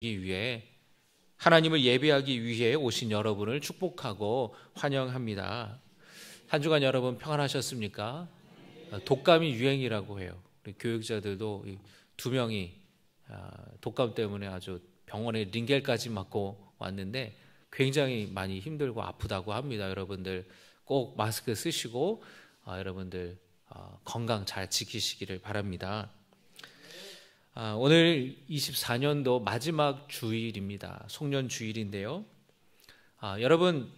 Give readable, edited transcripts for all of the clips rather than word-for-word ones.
위해 하나님을 예배하기 위해 오신 여러분을 축복하고 환영합니다. 한 주간 여러분 평안하셨습니까? 독감이 유행이라고 해요. 우리 교육자들도 두 명이 독감 때문에 아주 병원에 링겔까지 맞고 왔는데 굉장히 많이 힘들고 아프다고 합니다. 여러분들 꼭 마스크 쓰시고 여러분들 건강 잘 지키시기를 바랍니다. 오늘 24년도 마지막 주일입니다. 송년 주일인데요. 여러분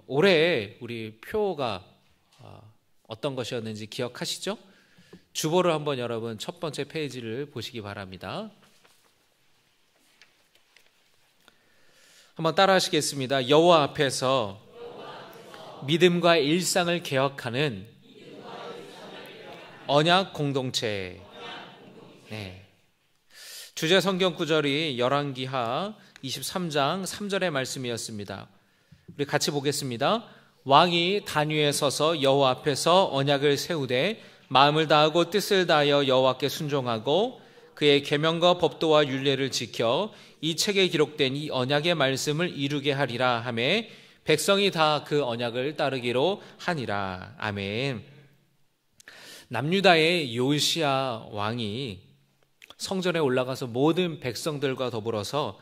올해 우리 표가 어떤 것이었는지 기억하시죠? 주보를 한번 여러분 첫 번째 페이지를 보시기 바랍니다. 한번 따라 하시겠습니다. 여호와 앞에서 믿음과 일상을 개혁하는 언약 공동체. 네. 주제 성경 구절이 열왕기하 23장 3절의 말씀이었습니다. 우리 같이 보겠습니다. 왕이 단 위에 서서 여호와 앞에서 언약을 세우되 마음을 다하고 뜻을 다하여 여호와께 순종하고 그의 계명과 법도와 율례를 지켜 이 책에 기록된 이 언약의 말씀을 이루게 하리라 하매 백성이 다 그 언약을 따르기로 하니라. 아멘. 남유다의 요시야 왕이 성전에 올라가서 모든 백성들과 더불어서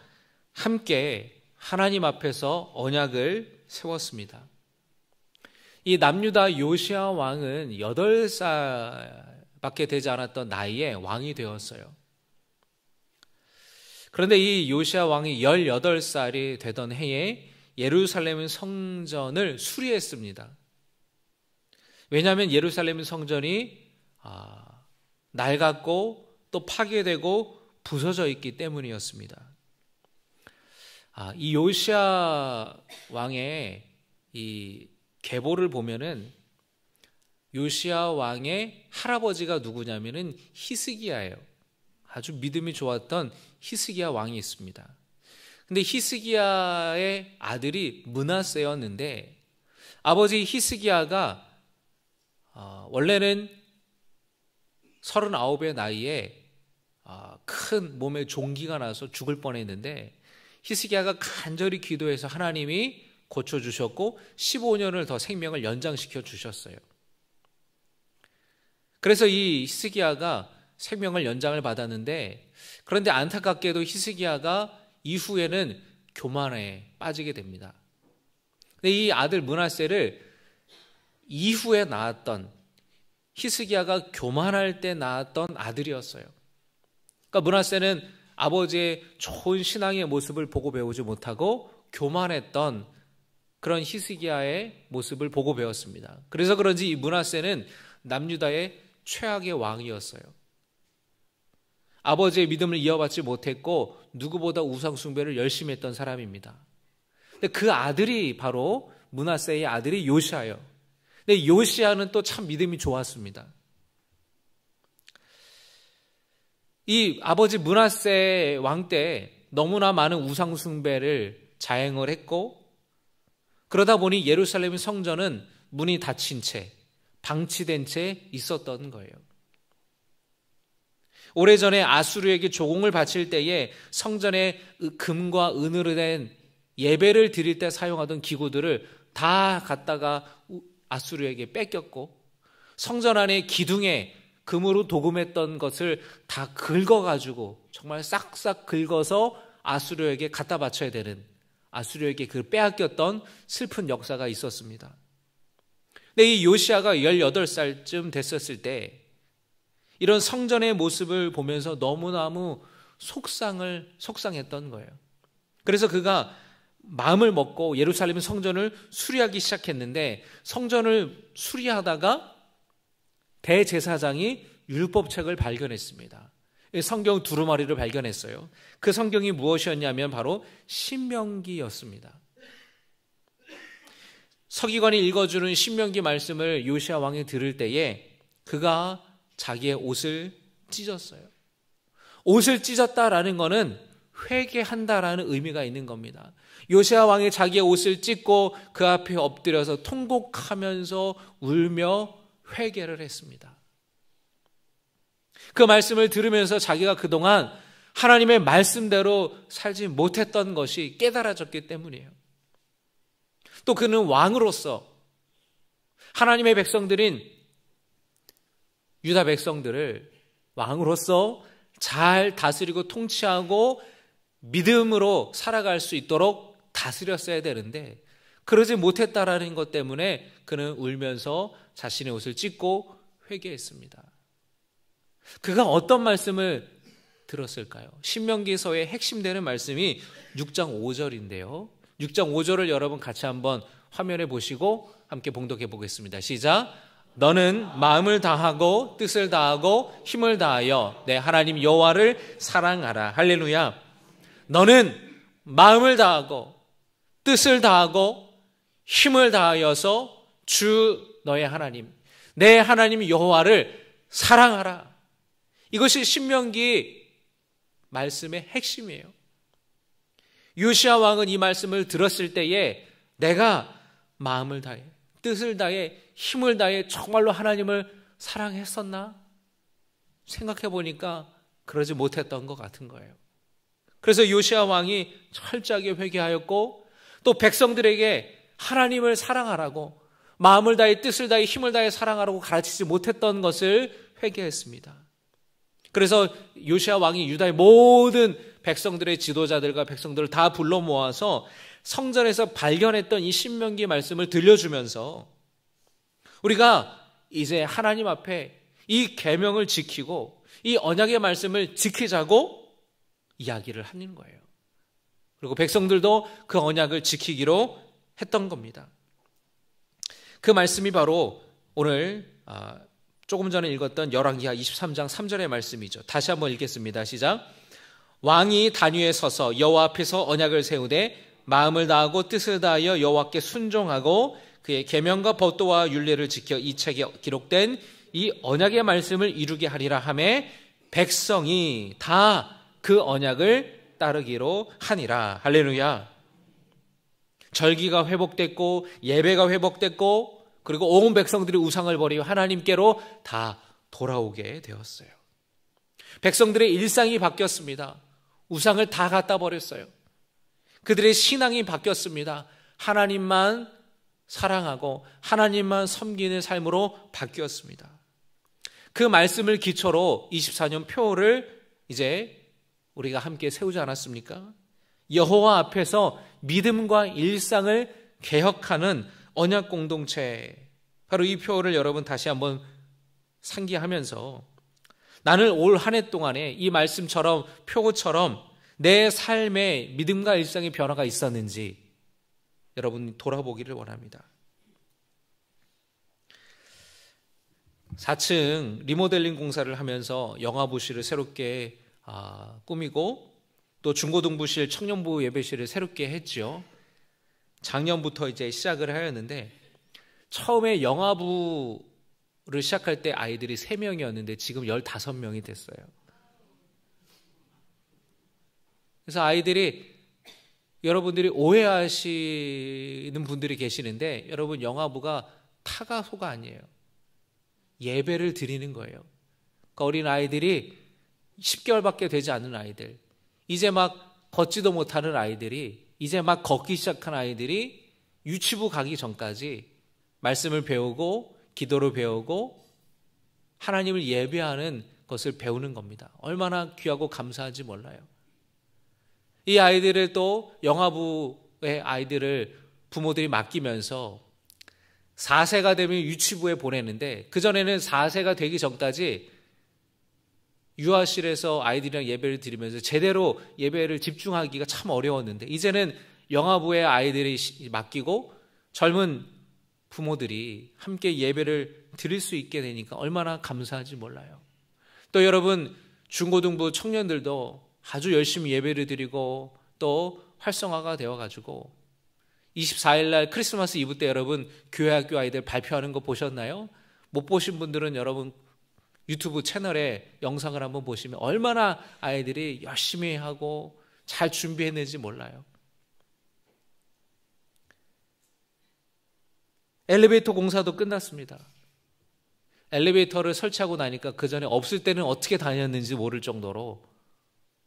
함께 하나님 앞에서 언약을 세웠습니다. 이 남유다 요시야 왕은 8살밖에 되지 않았던 나이에 왕이 되었어요. 그런데 이 요시야 왕이 18살이 되던 해에 예루살렘 성전을 수리했습니다. 왜냐하면 예루살렘 성전이 낡았고 또 파괴되고 부서져 있기 때문이었습니다. 이 요시야 왕의 이 계보를 보면은 요시야 왕의 할아버지가 누구냐면은 히스기야예요. 아주 믿음이 좋았던 히스기야 왕이 있습니다. 근데 히스기야의 아들이 므낫세였는데 아버지 히스기야가 원래는 39의 나이에 큰 몸에 종기가 나서 죽을 뻔했는데 히스기야가 간절히 기도해서 하나님이 고쳐주셨고 15년을 더 생명을 연장시켜 주셨어요. 그래서 이 히스기야가 생명을 연장을 받았는데 그런데 안타깝게도 히스기야가 이후에는 교만에 빠지게 됩니다. 근데 이 아들 므낫세를 이후에 낳았던 히스기야가 교만할 때 낳았던 아들이었어요. 그러니까 므낫세는 아버지의 좋은 신앙의 모습을 보고 배우지 못하고 교만했던 그런 히스기야의 모습을 보고 배웠습니다. 그래서 그런지 이 므낫세는 남유다의 최악의 왕이었어요. 아버지의 믿음을 이어받지 못했고 누구보다 우상 숭배를 열심히 했던 사람입니다. 근데 그 아들이 바로 므낫세의 아들이 요시야예요. 근데 요시야는 또 참 믿음이 좋았습니다. 이 아버지 므낫세 왕 때 너무나 많은 우상 숭배를 자행을 했고 그러다 보니 예루살렘 성전은 문이 닫힌 채 방치된 채 있었던 거예요. 오래전에 아수르에게 조공을 바칠 때에 성전에 금과 은으로 된 예배를 드릴 때 사용하던 기구들을 다 갖다가 아수르에게 뺏겼고 성전 안에 기둥에 금으로 도금했던 것을 다 긁어가지고 정말 싹싹 긁어서 아수르에게 갖다 바쳐야 되는 아수르에게 그 빼앗겼던 슬픈 역사가 있었습니다. 근데 이 요시야가 18살쯤 됐었을 때 이런 성전의 모습을 보면서 너무너무 속상했던 거예요. 그래서 그가 마음을 먹고 예루살렘 성전을 수리하기 시작했는데 성전을 수리하다가 대제사장이 율법책을 발견했습니다. 성경 두루마리를 발견했어요. 그 성경이 무엇이었냐면 바로 신명기였습니다. 서기관이 읽어주는 신명기 말씀을 요시야 왕이 들을 때에 그가 자기의 옷을 찢었어요. 옷을 찢었다라는 것은 회개한다라는 의미가 있는 겁니다. 요시야 왕이 자기의 옷을 찢고 그 앞에 엎드려서 통곡하면서 울며 회개를 했습니다. 그 말씀을 들으면서 자기가 그동안 하나님의 말씀대로 살지 못했던 것이 깨달아졌기 때문이에요. 또 그는 왕으로서 하나님의 백성들인 유다 백성들을 왕으로서 잘 다스리고 통치하고 믿음으로 살아갈 수 있도록 다스렸어야 되는데 그러지 못했다라는 것 때문에 그는 울면서 자신의 옷을 찢고 회개했습니다. 그가 어떤 말씀을 들었을까요? 신명기서의 핵심되는 말씀이 6장 5절인데요. 6장 5절을 여러분 같이 한번 화면에 보시고 함께 봉독해 보겠습니다. 시작. 너는 마음을 다하고 뜻을 다하고 힘을 다하여 내 하나님 여호와를 사랑하라. 할렐루야. 너는 마음을 다하고 뜻을 다하고 힘을 다하여서 주 너의 하나님, 내 하나님 여호와를 사랑하라. 이것이 신명기 말씀의 핵심이에요. 요시야 왕은 이 말씀을 들었을 때에 내가 마음을 다해, 뜻을 다해, 힘을 다해 정말로 하나님을 사랑했었나? 생각해 보니까 그러지 못했던 것 같은 거예요. 그래서 요시야 왕이 철저하게 회개하였고 또 백성들에게 하나님을 사랑하라고 마음을 다해 뜻을 다해 힘을 다해 사랑하라고 가르치지 못했던 것을 회개했습니다. 그래서 요시야 왕이 유다의 모든 백성들의 지도자들과 백성들을 다 불러 모아서 성전에서 발견했던 이 신명기 말씀을 들려주면서 우리가 이제 하나님 앞에 이 계명을 지키고 이 언약의 말씀을 지키자고 이야기를 하는 거예요. 그리고 백성들도 그 언약을 지키기로 했던 겁니다. 그 말씀이 바로 오늘 조금 전에 읽었던 열왕기하 23장 3절의 말씀이죠. 다시 한번 읽겠습니다. 시작. 왕이 단 위에 서서 여호와 앞에서 언약을 세우되 마음을 다하고 뜻을 다하여 여호와께 순종하고 그의 계명과 법도와 율례를 지켜 이 책에 기록된 이 언약의 말씀을 이루게 하리라 하매 백성이 다 그 언약을 따르기로 하니라. 할렐루야. 절기가 회복됐고 예배가 회복됐고 그리고 온 백성들이 우상을 버리고 하나님께로 다 돌아오게 되었어요. 백성들의 일상이 바뀌었습니다. 우상을 다 갖다 버렸어요. 그들의 신앙이 바뀌었습니다. 하나님만 사랑하고 하나님만 섬기는 삶으로 바뀌었습니다. 그 말씀을 기초로 24년 표를 이제 우리가 함께 세우지 않았습니까? 여호와 앞에서 믿음과 일상을 개혁하는 언약 공동체, 바로 이 표를 여러분 다시 한번 상기하면서 나는 올 한 해 동안에 이 말씀처럼 표처럼 내 삶에 믿음과 일상의 변화가 있었는지 여러분 돌아보기를 원합니다. 4층 리모델링 공사를 하면서 영아부실을 새롭게 꾸미고 또 중고등부실, 청년부 예배실을 새롭게 했죠. 작년부터 이제 시작을 하였는데 처음에 영아부를 시작할 때 아이들이 3명이었는데 지금 15명이 됐어요. 그래서 아이들이 여러분들이 오해하시는 분들이 계시는데 여러분 영아부가 타가소가 아니에요. 예배를 드리는 거예요. 그러니까 어린 아이들이 10개월밖에 되지 않은 아이들, 이제 막 걷지도 못하는 아이들이, 이제 막 걷기 시작한 아이들이 유치부 가기 전까지 말씀을 배우고 기도를 배우고 하나님을 예배하는 것을 배우는 겁니다. 얼마나 귀하고 감사한지 몰라요. 이 아이들을 또 영아부의 아이들을 부모들이 맡기면서 4세가 되면 유치부에 보내는데 그전에는 4세가 되기 전까지 유아실에서 아이들이랑 예배를 드리면서 제대로 예배를 집중하기가 참 어려웠는데 이제는 영아부에 아이들이 맡기고 젊은 부모들이 함께 예배를 드릴 수 있게 되니까 얼마나 감사한지 몰라요. 또 여러분 중고등부 청년들도 아주 열심히 예배를 드리고 또 활성화가 되어가지고 24일 날 크리스마스 이브 때 여러분 교회 학교 아이들 발표하는 거 보셨나요? 못 보신 분들은 여러분 유튜브 채널에 영상을 한번 보시면 얼마나 아이들이 열심히 하고 잘 준비했는지 몰라요. 엘리베이터 공사도 끝났습니다. 엘리베이터를 설치하고 나니까 그 전에 없을 때는 어떻게 다녔는지 모를 정도로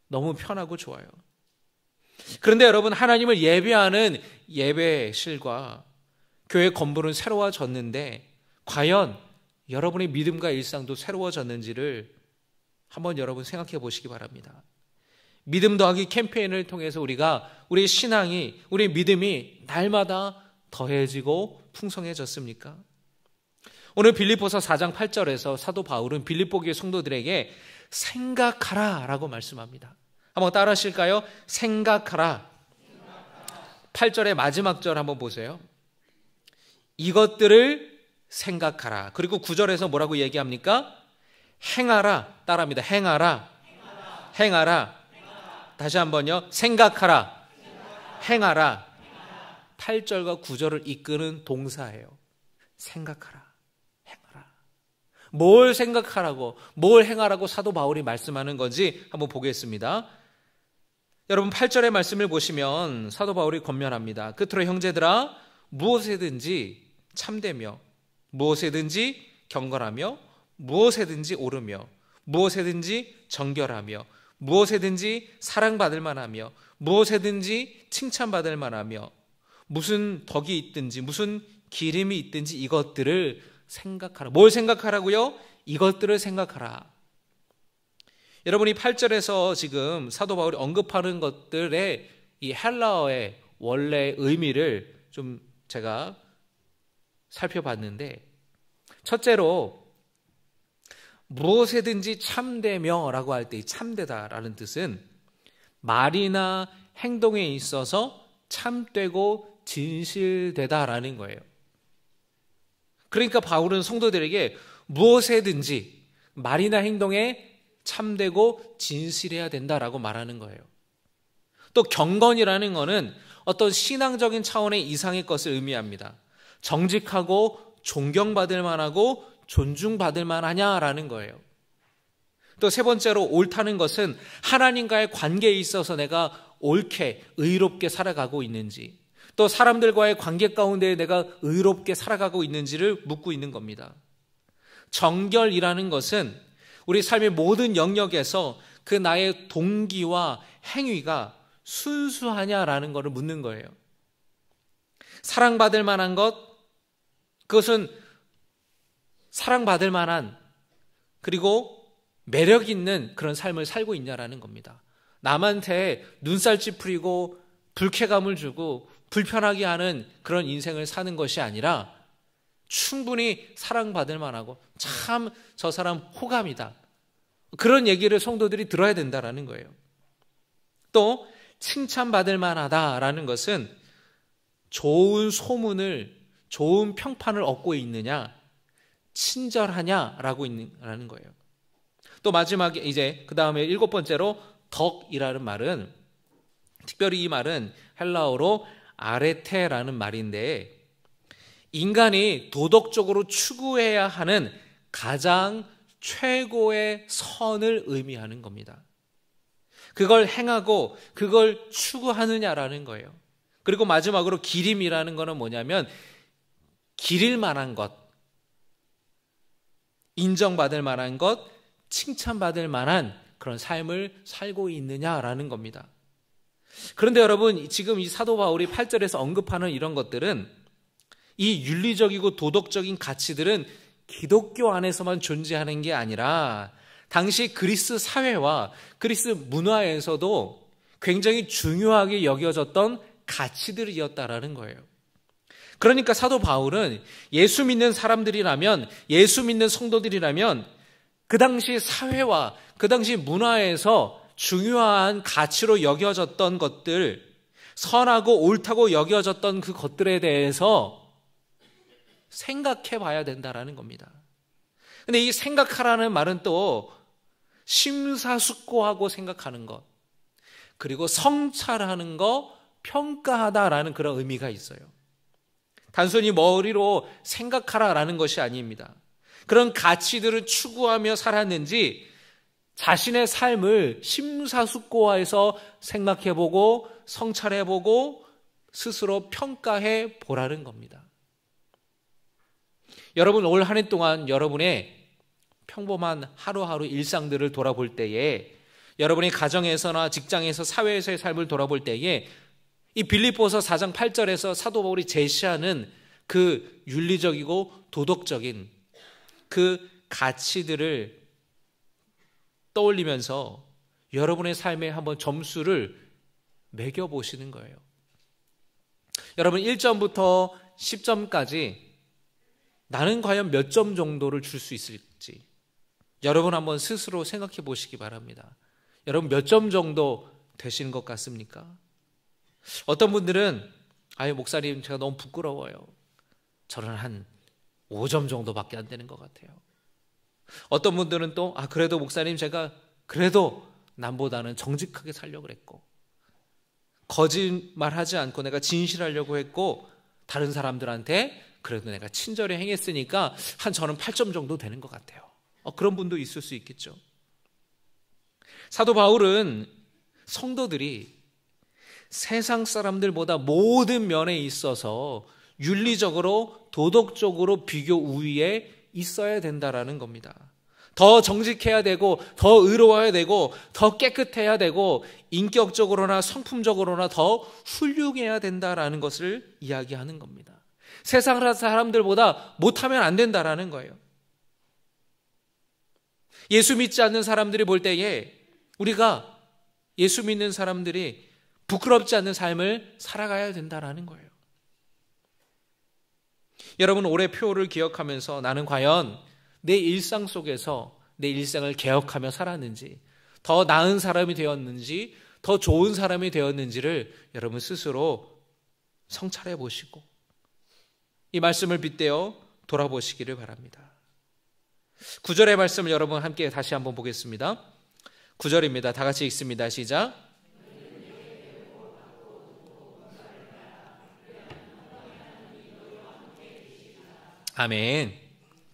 너무 편하고 좋아요. 그런데 여러분, 하나님을 예배하는 예배실과 교회 건물은 새로워졌는데 과연 여러분의 믿음과 일상도 새로워졌는지를 한번 여러분 생각해 보시기 바랍니다. 믿음 더하기 캠페인을 통해서 우리 신앙이, 우리 믿음이 날마다 더해지고 풍성해졌습니까? 오늘 빌립보서 4장 8절에서 사도 바울은 빌립보 교회 성도들에게 생각하라 라고 말씀합니다. 한번 따라 하실까요? 생각하라. 8절의 마지막 절 한번 보세요. 이것들을 생각하라. 그리고 9절에서 뭐라고 얘기합니까? 행하라. 따라합니다. 행하라. 행하라. 다시 한번요. 생각하라. 행하라. 8절과 9절을 이끄는 동사예요. 생각하라. 행하라. 뭘 생각하라고, 뭘 행하라고 사도 바울이 말씀하는 건지 한번 보겠습니다. 여러분 8절의 말씀을 보시면 사도 바울이 권면합니다. 끝으로 형제들아, 무엇에든지 참되며, 무엇에든지 경건하며, 무엇에든지 옳으며, 무엇에든지 정결하며, 무엇에든지 사랑받을 만하며, 무엇에든지 칭찬받을 만하며, 무슨 덕이 있든지 무슨 기림이 있든지 이것들을 생각하라. 뭘 생각하라고요? 이것들을 생각하라. 여러분이 8절에서 지금 사도 바울이 언급하는 것들의 이 헬라어의 원래 의미를 좀 제가 살펴봤는데, 첫째로 무엇에든지 참되며 라고 할 때 이 참되다라는 뜻은 말이나 행동에 있어서 참되고 진실되다라는 거예요. 그러니까 바울은 성도들에게 무엇에든지 말이나 행동에 참되고 진실해야 된다라고 말하는 거예요. 또 경건이라는 것은 어떤 신앙적인 차원의 이상의 것을 의미합니다. 정직하고 존경받을 만하고 존중받을 만하냐라는 거예요. 또 세 번째로 옳다는 것은 하나님과의 관계에 있어서 내가 옳게 의롭게 살아가고 있는지, 또 사람들과의 관계 가운데 내가 의롭게 살아가고 있는지를 묻고 있는 겁니다. 정결이라는 것은 우리 삶의 모든 영역에서 그 나의 동기와 행위가 순수하냐라는 것을 묻는 거예요. 사랑받을 만한 것, 그것은 사랑받을 만한, 그리고 매력 있는 그런 삶을 살고 있냐라는 겁니다. 남한테 눈살 찌푸리고 불쾌감을 주고 불편하게 하는 그런 인생을 사는 것이 아니라 충분히 사랑받을 만하고 참 저 사람 호감이다, 그런 얘기를 성도들이 들어야 된다라는 거예요. 또 칭찬받을 만하다라는 것은 좋은 소문을, 좋은 평판을 얻고 있느냐, 친절하냐라고 있는 거예요. 또 마지막에 이제 그 다음에 7번째로 덕이라는 말은, 특별히 이 말은 헬라어로 아레테라는 말인데, 인간이 도덕적으로 추구해야 하는 가장 최고의 선을 의미하는 겁니다. 그걸 행하고 그걸 추구하느냐라는 거예요. 그리고 마지막으로 기림이라는 거는 뭐냐면 기릴 만한 것, 인정받을 만한 것, 칭찬받을 만한 그런 삶을 살고 있느냐라는 겁니다. 그런데 여러분, 지금 이 사도 바울이 8절에서 언급하는 이런 것들은, 이 윤리적이고 도덕적인 가치들은 기독교 안에서만 존재하는 게 아니라 당시 그리스 사회와 그리스 문화에서도 굉장히 중요하게 여겨졌던 가치들이었다라는 거예요. 그러니까 사도 바울은 예수 믿는 사람들이라면, 예수 믿는 성도들이라면 그 당시 사회와 그 당시 문화에서 중요한 가치로 여겨졌던 것들, 선하고 옳다고 여겨졌던 그 것들에 대해서 생각해 봐야 된다라는 겁니다. 근데 이 생각하라는 말은 또 심사숙고하고 생각하는 것, 그리고 성찰하는 것, 평가하다라는 그런 의미가 있어요. 단순히 머리로 생각하라라는 것이 아닙니다. 그런 가치들을 추구하며 살았는지 자신의 삶을 심사숙고해서 생각해보고 성찰해보고 스스로 평가해 보라는 겁니다. 여러분, 올 한 해 동안 여러분의 평범한 하루하루 일상들을 돌아볼 때에 여러분이 가정에서나 직장에서 사회에서의 삶을 돌아볼 때에 이 빌립보서 4장 8절에서 사도 바울이 제시하는 그 윤리적이고 도덕적인 그 가치들을 떠올리면서 여러분의 삶에 한번 점수를 매겨보시는 거예요. 여러분 1점부터 10점까지 나는 과연 몇 점 정도를 줄 수 있을지 여러분 한번 스스로 생각해 보시기 바랍니다. 여러분 몇 점 정도 되시는 것 같습니까? 어떤 분들은 아유 목사님 제가 너무 부끄러워요. 저는 한 5점 정도밖에 안 되는 것 같아요. 어떤 분들은 또 그래도 목사님 제가 그래도 남보다는 정직하게 살려고 했고 거짓말하지 않고 내가 진실하려고 했고 다른 사람들한테 그래도 내가 친절히 행했으니까 저는 8점 정도 되는 것 같아요. 그런 분도 있을 수 있겠죠. 사도 바울은 성도들이 세상 사람들보다 모든 면에 있어서 윤리적으로 도덕적으로 비교 우위에 있어야 된다라는 겁니다. 더 정직해야 되고 더 의로워야 되고 더 깨끗해야 되고 인격적으로나 성품적으로나 더 훌륭해야 된다라는 것을 이야기하는 겁니다. 세상 사람들보다 못하면 안 된다라는 거예요. 예수 믿지 않는 사람들이 볼 때에 우리가 예수 믿는 사람들이 부끄럽지 않는 삶을 살아가야 된다라는 거예요. 여러분 올해 표를 기억하면서 나는 과연 내 일상 속에서 내 일상을 개혁하며 살았는지 더 나은 사람이 되었는지 더 좋은 사람이 되었는지를 여러분 스스로 성찰해 보시고 이 말씀을 빗대어 돌아보시기를 바랍니다. 9절의 말씀을 여러분 함께 다시 한번 보겠습니다. 9절입니다. 다 같이 읽습니다. 시작. 아멘.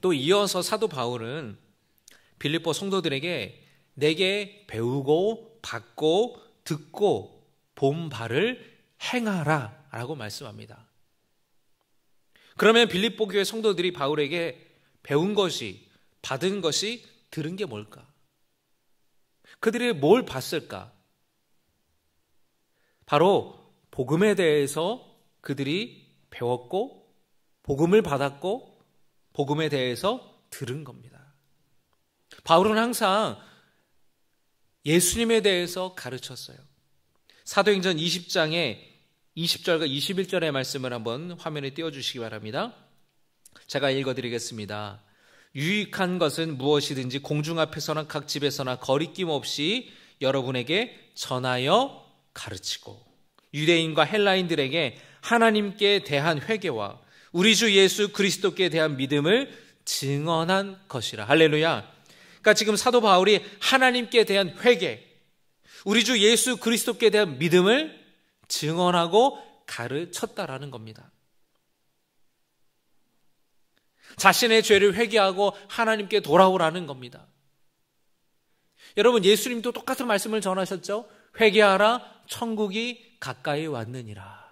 또 이어서 사도 바울은 빌립보 성도들에게 내게 배우고 받고 듣고 본 바를 행하라 라고 말씀합니다. 그러면 빌립보 교회 성도들이 바울에게 배운 것이 받은 것이 들은 게 뭘까? 그들이 뭘 봤을까? 바로 복음에 대해서 그들이 배웠고 복음을 받았고 복음에 대해서 들은 겁니다. 바울은 항상 예수님에 대해서 가르쳤어요. 사도행전 20장의 20절과 21절의 말씀을 한번 화면에 띄워주시기 바랍니다. 제가 읽어드리겠습니다. 유익한 것은 무엇이든지 공중 앞에서나 각 집에서나 거리낌 없이 여러분에게 전하여 가르치고 유대인과 헬라인들에게 하나님께 대한 회개와 우리 주 예수 그리스도께 대한 믿음을 증언한 것이라. 할렐루야. 그러니까 지금 사도 바울이 하나님께 대한 회개, 우리 주 예수 그리스도께 대한 믿음을 증언하고 가르쳤다라는 겁니다. 자신의 죄를 회개하고 하나님께 돌아오라는 겁니다. 여러분 예수님도 똑같은 말씀을 전하셨죠. 회개하라 천국이 가까이 왔느니라.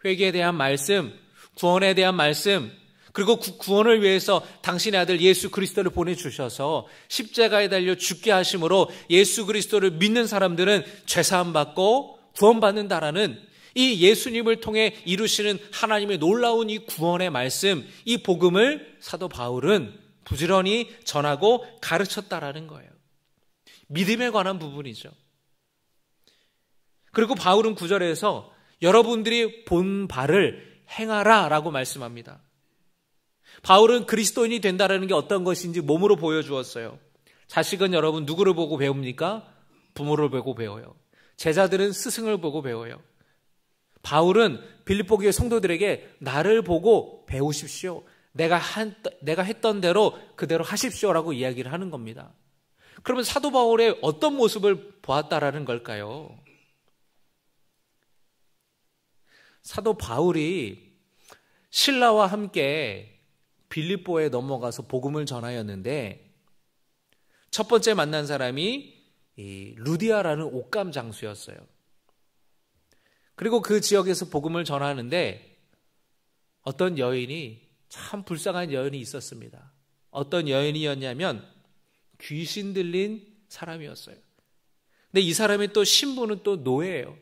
회개에 대한 말씀, 구원에 대한 말씀, 그리고 구원을 위해서 당신의 아들 예수 그리스도를 보내주셔서 십자가에 달려 죽게 하심으로 예수 그리스도를 믿는 사람들은 죄사함 받고 구원받는다라는 이 예수님을 통해 이루시는 하나님의 놀라운 이 구원의 말씀, 이 복음을 사도 바울은 부지런히 전하고 가르쳤다라는 거예요. 믿음에 관한 부분이죠. 그리고 바울은 9절에서 여러분들이 본 바를 행하라 라고 말씀합니다. 바울은 그리스도인이 된다는 게 어떤 것인지 몸으로 보여주었어요. 자식은 여러분 누구를 보고 배웁니까? 부모를 보고 배워요. 제자들은 스승을 보고 배워요. 바울은 빌립보 교회 성도들에게 나를 보고 배우십시오. 내가 했던 대로 그대로 하십시오라고 이야기를 하는 겁니다. 그러면 사도 바울의 어떤 모습을 보았다라는 걸까요? 사도 바울이 신라와 함께 빌립보에 넘어가서 복음을 전하였는데 첫 번째 만난 사람이 루디아라는 옷감 장수였어요. 그리고 그 지역에서 복음을 전하는데 어떤 여인이 참 불쌍한 여인이 있었습니다. 어떤 여인이었냐면 귀신 들린 사람이었어요. 근데 이 사람의 또 신부는 또 노예예요.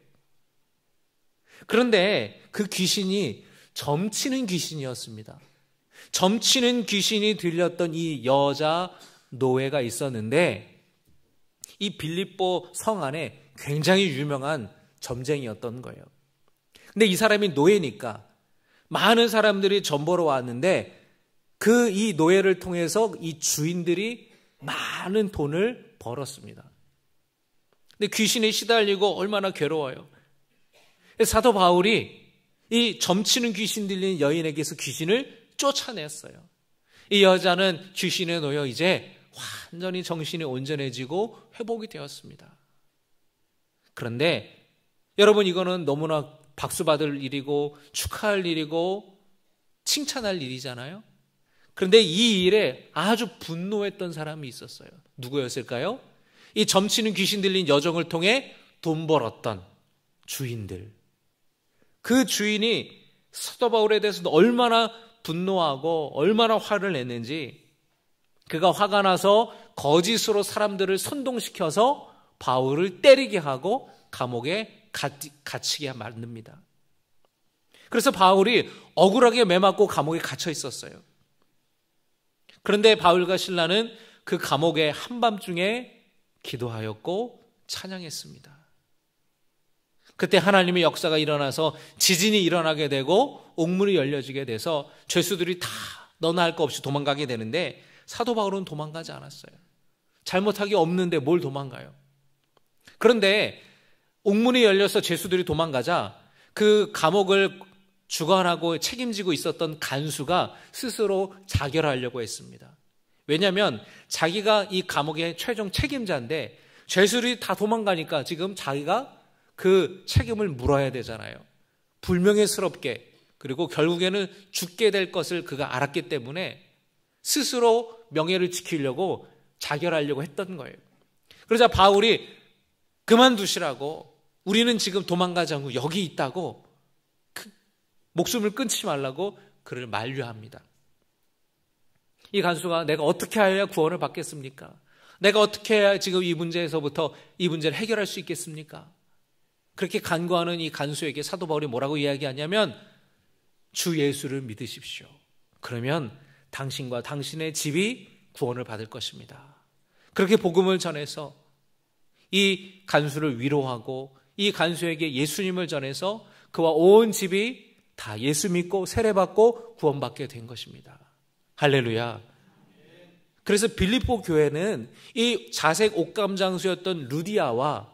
그런데 그 귀신이 점치는 귀신이었습니다. 점치는 귀신이 들렸던 이 여자 노예가 있었는데 이 빌립보 성 안에 굉장히 유명한 점쟁이였던 거예요. 근데 이 사람이 노예니까 많은 사람들이 점 보러 왔는데 그 이 노예를 통해서 이 주인들이 많은 돈을 벌었습니다. 근데 귀신에 시달리고 얼마나 괴로워요. 사도 바울이 이 점치는 귀신 들리는 여인에게서 귀신을 쫓아냈어요. 이 여자는 귀신에 놓여 이제 완전히 정신이 온전해지고 회복이 되었습니다. 그런데 여러분, 이거는 너무나 박수받을 일이고 축하할 일이고 칭찬할 일이잖아요. 그런데 이 일에 아주 분노했던 사람이 있었어요. 누구였을까요? 이 점치는 귀신 들린 여정을 통해 돈 벌었던 주인들. 그 주인이 사도 바울에 대해서 얼마나 분노하고 얼마나 화를 냈는지, 그가 화가 나서 거짓으로 사람들을 선동시켜서 바울을 때리게 하고 감옥에 갇히게 만듭니다. 그래서 바울이 억울하게 매맞고 감옥에 갇혀 있었어요. 그런데 바울과 실라는 그 감옥의 한밤중에 기도하였고 찬양했습니다. 그때 하나님의 역사가 일어나서 지진이 일어나게 되고 옥문이 열려지게 돼서 죄수들이 다 너나 할 거 없이 도망가게 되는데 사도 바울은 도망가지 않았어요. 잘못하기 없는데 뭘 도망가요? 그런데 옥문이 열려서 죄수들이 도망가자 그 감옥을 주관하고 책임지고 있었던 간수가 스스로 자결하려고 했습니다. 왜냐하면 자기가 이 감옥의 최종 책임자인데 죄수들이 다 도망가니까 지금 자기가 그 책임을 물어야 되잖아요. 불명예스럽게, 그리고 결국에는 죽게 될 것을 그가 알았기 때문에 스스로 명예를 지키려고 자결하려고 했던 거예요. 그러자 바울이 그만두시라고, 우리는 지금 도망가지 않고 여기 있다고, 목숨을 끊지 말라고 그를 만류합니다. 이 간수가 내가 어떻게 해야 구원을 받겠습니까? 내가 어떻게 해야 지금 이 문제에서부터 이 문제를 해결할 수 있겠습니까? 그렇게 간구하는 이 간수에게 사도 바울이 뭐라고 이야기하냐면, 주 예수를 믿으십시오. 그러면 당신과 당신의 집이 구원을 받을 것입니다. 그렇게 복음을 전해서 이 간수를 위로하고 이 간수에게 예수님을 전해서 그와 온 집이 다 예수 믿고 세례받고 구원받게 된 것입니다. 할렐루야. 그래서 빌립보 교회는 이 자색 옥감장수였던 루디아와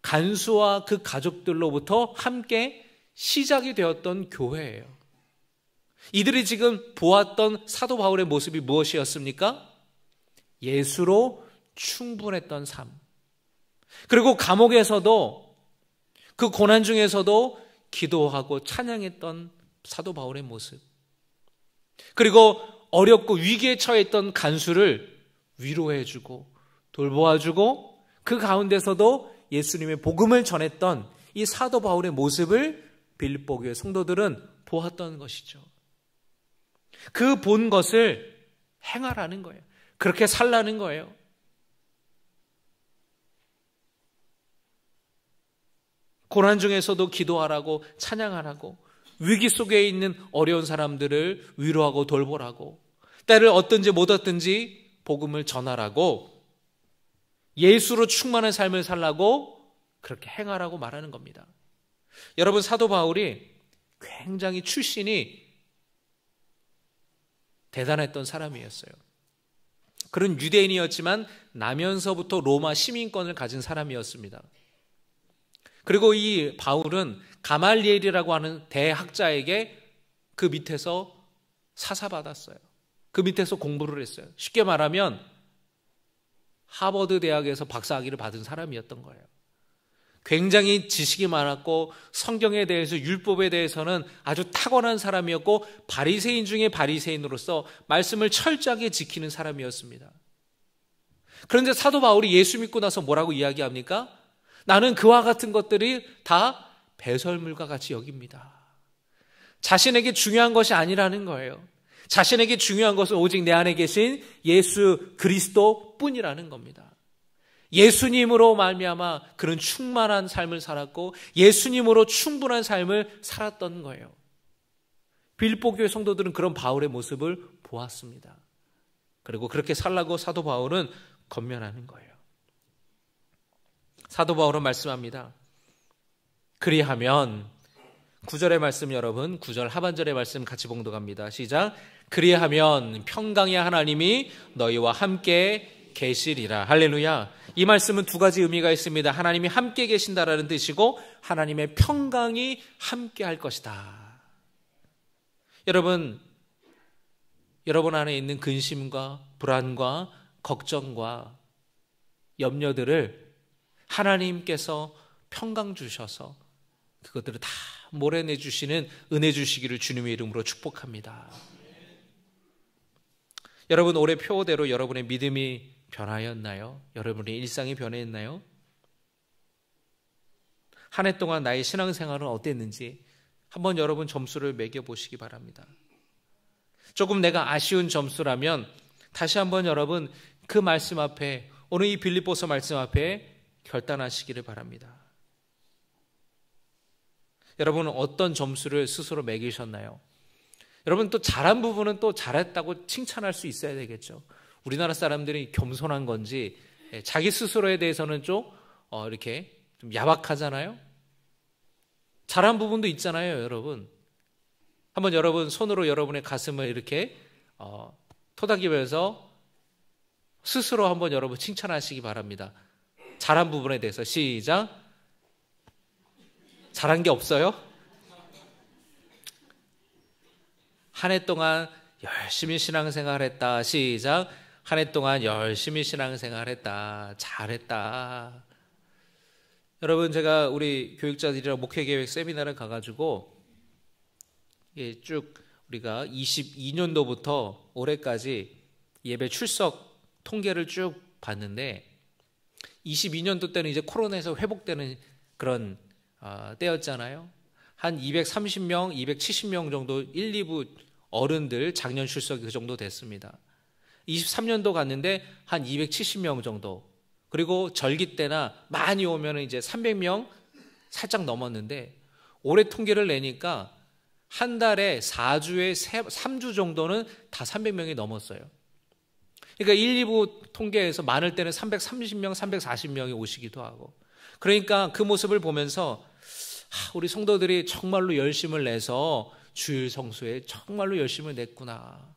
간수와 그 가족들로부터 함께 시작이 되었던 교회예요. 이들이 지금 보았던 사도 바울의 모습이 무엇이었습니까? 예수로 충분했던 삶. 그리고 감옥에서도, 그 고난 중에서도 기도하고 찬양했던 사도 바울의 모습. 그리고 어렵고 위기에 처했던 간수를 위로해주고 돌보아주고 그 가운데서도 예수님의 복음을 전했던 이 사도 바울의 모습을 빌립보 교회 성도들은 보았던 것이죠. 그 본 것을 행하라는 거예요. 그렇게 살라는 거예요. 고난 중에서도 기도하라고, 찬양하라고, 위기 속에 있는 어려운 사람들을 위로하고 돌보라고, 때를 얻든지 못 얻든지 복음을 전하라고, 예수로 충만한 삶을 살라고 그렇게 행하라고 말하는 겁니다. 여러분, 사도 바울이 굉장히 출신이 대단했던 사람이었어요. 그런 유대인이었지만 나면서부터 로마 시민권을 가진 사람이었습니다. 그리고 이 바울은 가말리엘이라고 하는 대학자에게 그 밑에서 사사받았어요. 그 밑에서 공부를 했어요. 쉽게 말하면 하버드 대학에서 박사학위를 받은 사람이었던 거예요. 굉장히 지식이 많았고 성경에 대해서, 율법에 대해서는 아주 타고난 사람이었고 바리새인 중에 바리새인으로서 말씀을 철저하게 지키는 사람이었습니다. 그런데 사도 바울이 예수 믿고 나서 뭐라고 이야기합니까? 나는 그와 같은 것들이 다 배설물과 같이 여깁니다. 자신에게 중요한 것이 아니라는 거예요. 자신에게 중요한 것은 오직 내 안에 계신 예수 그리스도 뿐이라는 겁니다. 예수님으로 말미암아 그런 충만한 삶을 살았고 예수님으로 충분한 삶을 살았던 거예요. 빌립보 교회 성도들은 그런 바울의 모습을 보았습니다. 그리고 그렇게 살라고 사도 바울은 권면하는 거예요. 사도 바울은 말씀합니다. 그리하면 9절의 말씀 여러분 9절 하반절의 말씀 같이 봉독합니다. 시작. 그리하면 평강의 하나님이 너희와 함께 계시리라. 할렐루야. 이 말씀은 두 가지 의미가 있습니다. 하나님이 함께 계신다라는 뜻이고 하나님의 평강이 함께 할 것이다. 여러분 안에 있는 근심과 불안과 걱정과 염려들을 하나님께서 평강 주셔서 그것들을 다 몰아내 주시는 은혜 주시기를 주님의 이름으로 축복합니다. 여러분 올해 표대로 여러분의 믿음이 변하였나요? 여러분의 일상이 변했나요? 한 해 동안 나의 신앙생활은 어땠는지 한번 여러분 점수를 매겨보시기 바랍니다. 조금 내가 아쉬운 점수라면 다시 한번 여러분 그 말씀 앞에 오늘 이 빌립보서 말씀 앞에 결단하시기를 바랍니다. 여러분은 어떤 점수를 스스로 매기셨나요? 여러분 또 잘한 부분은 또 잘했다고 칭찬할 수 있어야 되겠죠. 우리나라 사람들이 겸손한 건지 자기 스스로에 대해서는 좀 이렇게 좀 야박하잖아요. 잘한 부분도 있잖아요, 여러분. 한번 여러분 손으로 여러분의 가슴을 이렇게 토닥이면서 스스로 한번 여러분 칭찬하시기 바랍니다. 잘한 부분에 대해서 시작. 잘한 게 없어요? 한 해 동안 열심히 신앙생활했다. 시작. 한 해 동안 열심히 신앙생활했다. 잘했다. 여러분 제가 우리 교육자들이랑 목회계획 세미나를 가가지고 쭉 우리가 22년도부터 올해까지 예배 출석 통계를 쭉 봤는데 22년도 때는 이제 코로나에서 회복되는 그런 때였잖아요. 한 230명, 270명 정도 1, 2부 어른들 작년 출석이 그 정도 됐습니다. 23년도 갔는데 한 270명 정도. 그리고 절기 때나 많이 오면 이제 300명 살짝 넘었는데 올해 통계를 내니까 한 달에 4주에 3주 정도는 다 300명이 넘었어요. 그러니까 1, 2부 통계에서 많을 때는 330명, 340명이 오시기도 하고. 그러니까 그 모습을 보면서 우리 성도들이 정말로 열심을 내서 주일 성수에 정말로 열심을 냈구나.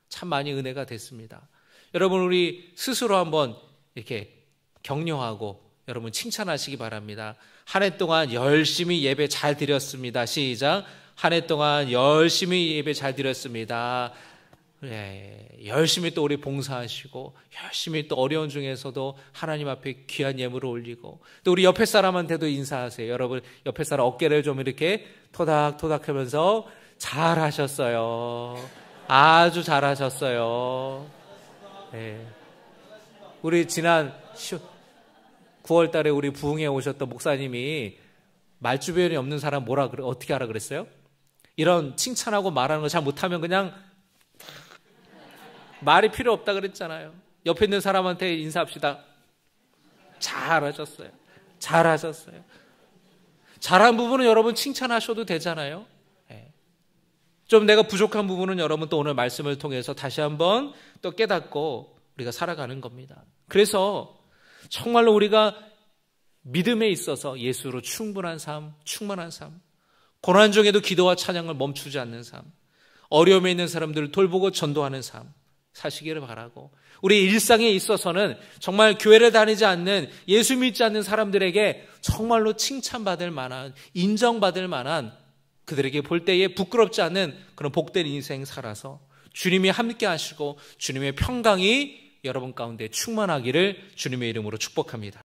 참 많이 은혜가 됐습니다. 여러분 우리 스스로 한번 이렇게 격려하고 여러분 칭찬하시기 바랍니다. 한 해 동안 열심히 예배 잘 드렸습니다. 시작. 한 해 동안 열심히 예배 잘 드렸습니다. 네, 열심히 또 우리 봉사하시고 열심히 또 어려운 중에서도 하나님 앞에 귀한 예물을 올리고 또 우리 옆에 사람한테도 인사하세요. 여러분 옆에 사람 어깨를 좀 이렇게 토닥토닥 하면서 잘하셨어요. 아주 잘하셨어요. 네. 우리 지난 9월 달에 우리 부흥에 오셨던 목사님이 말주변이 없는 사람 어떻게 하라 그랬어요? 이런 칭찬하고 말하는 거 잘 못하면 그냥 말이 필요 없다 그랬잖아요. 옆에 있는 사람한테 인사합시다. 잘하셨어요. 잘하셨어요. 잘한 부분은 여러분 칭찬하셔도 되잖아요. 네. 좀 내가 부족한 부분은 여러분 또 오늘 말씀을 통해서 다시 한번 또 깨닫고 우리가 살아가는 겁니다. 그래서 정말로 우리가 믿음에 있어서 예수로 충분한 삶, 충만한 삶, 고난 중에도 기도와 찬양을 멈추지 않는 삶, 어려움에 있는 사람들을 돌보고 전도하는 삶 사시기를 바라고 우리 일상에 있어서는 정말 교회를 다니지 않는 예수 믿지 않는 사람들에게 정말로 칭찬받을 만한 인정받을 만한 그들에게 볼 때에 부끄럽지 않는 그런 복된 인생 살아서 주님이 함께 하시고 주님의 평강이 여러분 가운데 충만하기를 주님의 이름으로 축복합니다.